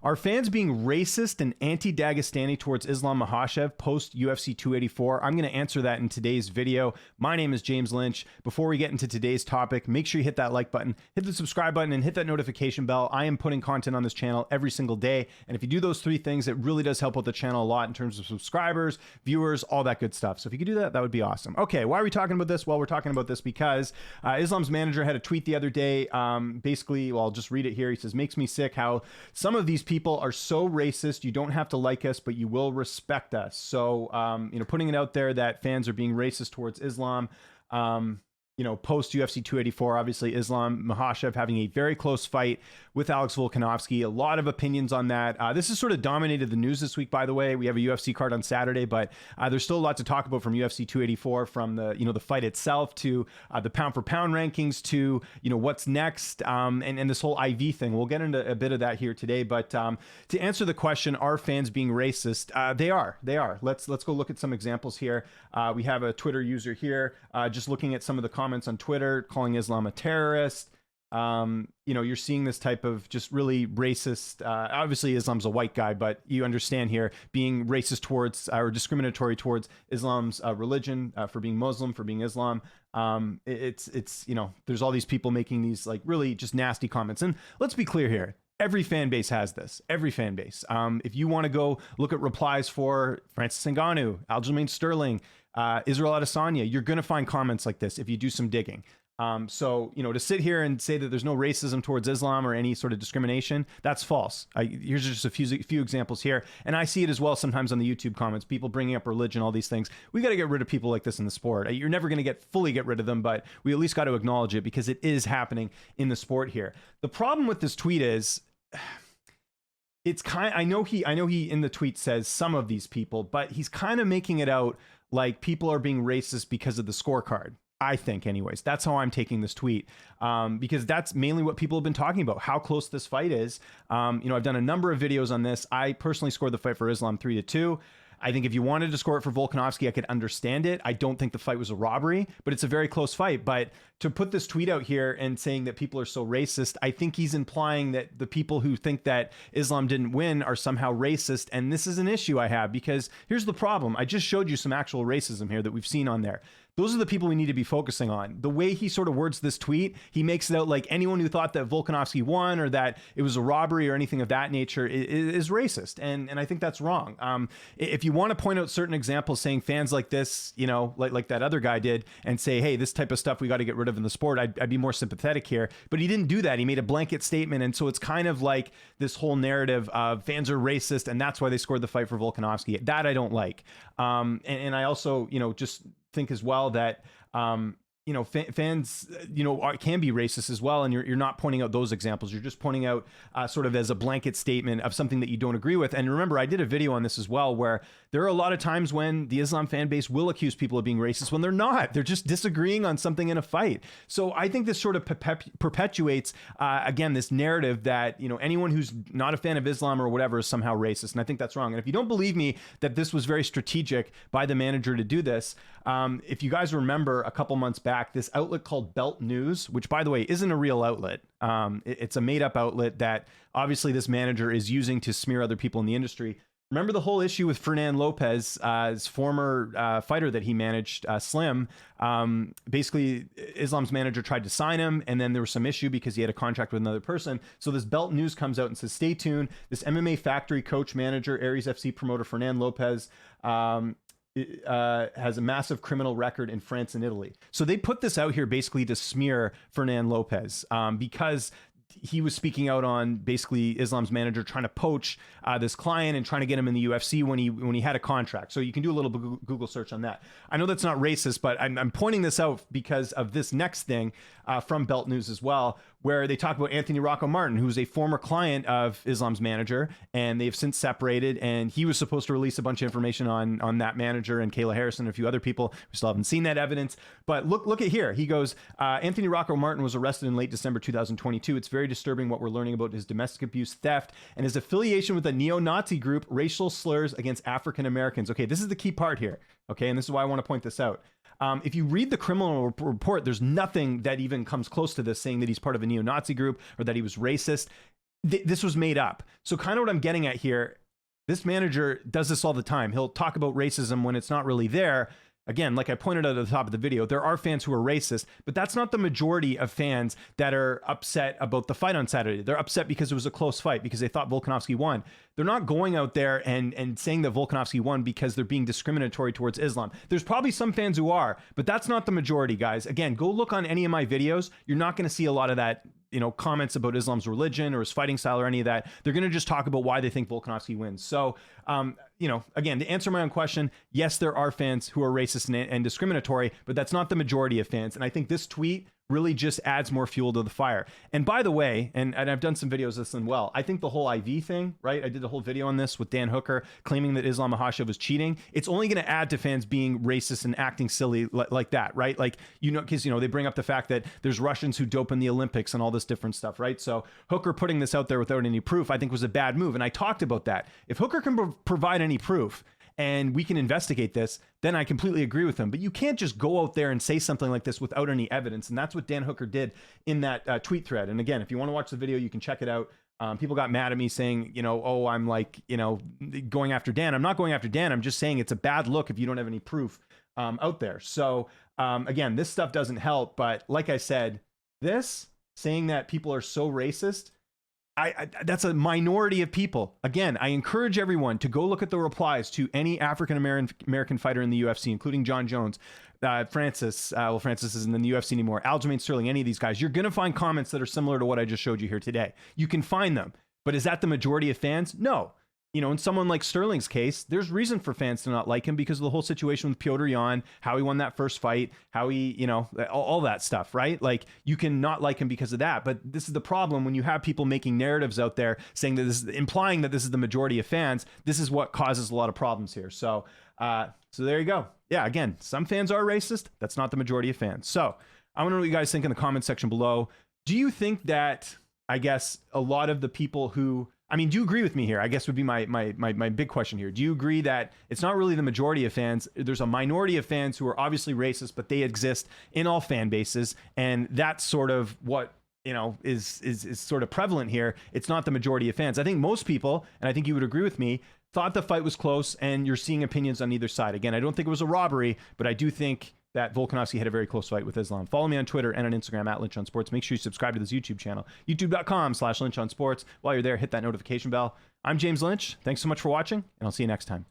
Are fans being racist and anti-Dagestani towards Islam Makhachev post-UFC 284? I'm going to answer that in today's video. My name is James Lynch. Before we get into today's topic, make sure you hit that like button, hit the subscribe button, and hit that notification bell. I am putting content on this channel every single day, and if you do those three things, it really does help out the channel a lot in terms of subscribers, viewers, all that good stuff. So if you could do that, that would be awesome. Okay, why are we talking about this? Well, we're talking about this because Islam's manager had a tweet the other day. Basically, well, I'll just read it here. He says, "Makes me sick how some of these people are so racist. You don't have to like us, but you will respect us." So, putting it out there that fans are being racist towards Islam. Post UFC 284, obviously Islam Makhachev having a very close fight with Alex Volkanovski. A lot of opinions on that. This has sort of dominated the news this week, by the way. We have a UFC card on Saturday, but there's still a lot to talk about from UFC 284, from the fight itself to the pound for pound rankings to what's next, and this whole IV thing. We'll get into a bit of that here today. But to answer the question, are fans being racist? They are. Let's go look at some examples here. We have a Twitter user here, just looking at some of the comments on Twitter, calling Islam a terrorist. You're seeing this type of just really racist, obviously Islam's a white guy, but you understand here, being racist towards or discriminatory towards Islam's religion, for being Muslim, for being Islam. It's there's all these people making these like really just nasty comments. And let's be clear here. Every fan base has this. Every fan base. If you want to go look at replies for Francis Ngannou, Aljamain Sterling, Israel Adesanya, you're going to find comments like this if you do some digging. To sit here and say that there's no racism towards Islam or any sort of discrimination, that's false. Here's just a few examples here. And I see it as well sometimes on the YouTube comments, people bringing up religion, all these things. We got to get rid of people like this in the sport. You're never going to fully get rid of them, but we at least got to acknowledge it because it is happening in the sport here. The problem with this tweet is, I know he in the tweet says some of these people, but he's kind of making it out like people are being racist because of the scorecard. I think anyways, that's how I'm taking this tweet, because that's mainly what people have been talking about, how close this fight is. I've done a number of videos on this. I personally scored the fight for Islam 3-2. I think if you wanted to score it for Volkanovski, I could understand it. I don't think the fight was a robbery, but it's a very close fight. But to put this tweet out here and saying that people are so racist, I think he's implying that the people who think that Islam didn't win are somehow racist. And this is an issue I have, because here's the problem. I just showed you some actual racism here that we've seen on there. Those are the people we need to be focusing on. The way he sort of words this tweet, he makes it out like anyone who thought that Volkanovski won or that it was a robbery or anything of that nature is racist. And I think that's wrong. If you want to point out certain examples saying fans like this, like that other guy did, and say, hey, this type of stuff we got to get rid of in the sport, I'd be more sympathetic here. But he didn't do that. He made a blanket statement. And so it's kind of like this whole narrative of fans are racist and that's why they scored the fight for Volkanovski. That I don't like. And I also, just think as well that fans can be racist as well, and you're not pointing out those examples. You're just pointing out sort of as a blanket statement of something that you don't agree with. And remember, I did a video on this as well, where there are a lot of times when the Islam fan base will accuse people of being racist when they're not. They're just disagreeing on something in a fight. So I think this sort of perpetuates again this narrative that anyone who's not a fan of Islam or whatever is somehow racist, and I think that's wrong. And if you don't believe me that this was very strategic by the manager to do this, if you guys remember a couple months back, this outlet called Belt News, which by the way isn't a real outlet, it's a made-up outlet that obviously this manager is using to smear other people in the industry. Remember the whole issue with Fernand Lopez, his former fighter that he managed, Slim. Basically, Islam's manager tried to sign him, and then there was some issue because he had a contract with another person. So this Belt News comes out and says, stay tuned. This MMA Factory coach, manager, Aries FC promoter Fernand Lopez has a massive criminal record in France and Italy. So they put this out here basically to smear Fernand Lopez because he was speaking out on basically Islam's manager trying to poach this client and trying to get him in the UFC when he had a contract. So you can do a little Google search on that. I know that's not racist, but I'm pointing this out because of this next thing from Belt News as well, where they talk about Anthony Rocco Martin, who's a former client of Islam's manager, and they've since separated, and he was supposed to release a bunch of information on that manager and Kayla Harrison and a few other people. We still haven't seen that evidence, but look at here. He goes, Anthony Rocco Martin was arrested in late December 2022. It's very disturbing what we're learning about his domestic abuse, theft, and his affiliation with a neo-Nazi group, racial slurs against African Americans. Okay, this is the key part here. Okay, and this is why I want to point this out. If you read the criminal report, there's nothing that even comes close to this saying that he's part of a neo-Nazi group or that he was racist. this was made up. So kind of what I'm getting at here, this manager does this all the time. He'll talk about racism when it's not really there. Again, like I pointed out at the top of the video, there are fans who are racist, but that's not the majority of fans that are upset about the fight on Saturday. They're upset because it was a close fight, because they thought Volkanovski won. They're not going out there and saying that Volkanovski won because they're being discriminatory towards Islam. There's probably some fans who are, but that's not the majority, guys. Again, go look on any of my videos. You're not going to see a lot of that, comments about Islam's religion or his fighting style or any of that. They're going to just talk about why they think Volkanovski wins. So, again, to answer my own question, yes, there are fans who are racist and discriminatory, but that's not the majority of fans. And I think this tweet really just adds more fuel to the fire. And by the way, and I've done some videos of this as well, I think the whole IV thing, right? I did a whole video on this with Dan Hooker claiming that Islam Makhachev was cheating. It's only going to add to fans being racist and acting silly like that, right? Like, because, they bring up the fact that there's Russians who dope in the Olympics and all this different stuff, right? So Hooker putting this out there without any proof, I think was a bad move. And I talked about that. If Hooker can provide any proof, and we can investigate this, then I completely agree with him. But you can't just go out there and say something like this without any evidence. And that's what Dan Hooker did in that tweet thread. And again, if you want to watch the video, you can check it out. People got mad at me saying, oh, I'm like, going after Dan. I'm not going after Dan. I'm just saying it's a bad look if you don't have any proof out there. So again, this stuff doesn't help. But like I said, saying that people are so racist, that's a minority of people. Again, I encourage everyone to go look at the replies to any African-American fighter in the UFC, including John Jones, Francis. Francis isn't in the UFC anymore. Aljamain Sterling, any of these guys. You're going to find comments that are similar to what I just showed you here today. You can find them. But is that the majority of fans? No. In someone like Sterling's case, there's reason for fans to not like him because of the whole situation with Petr Yan, how he won that first fight, how he, all that stuff, right? Like, you can not like him because of that. But this is the problem when you have people making narratives out there saying that implying that this is the majority of fans. This is what causes a lot of problems here. So, so there you go. Yeah, again, some fans are racist. That's not the majority of fans. So I want to know what you guys think in the comment section below. Do you think that, I guess, a lot of the people who, do you agree with me here? I guess would be my big question here. Do you agree that it's not really the majority of fans? There's a minority of fans who are obviously racist, but they exist in all fan bases. And that's sort of what, is sort of prevalent here. It's not the majority of fans. I think most people, and I think you would agree with me, thought the fight was close, and you're seeing opinions on either side. Again, I don't think it was a robbery, but I do think that Volkanovski had a very close fight with Islam. Follow me on Twitter and on Instagram at Lynch on Sports. Make sure you subscribe to this YouTube channel, youtube.com/Lynch on Sports. While you're there, hit that notification bell. I'm James Lynch. Thanks so much for watching, and I'll see you next time.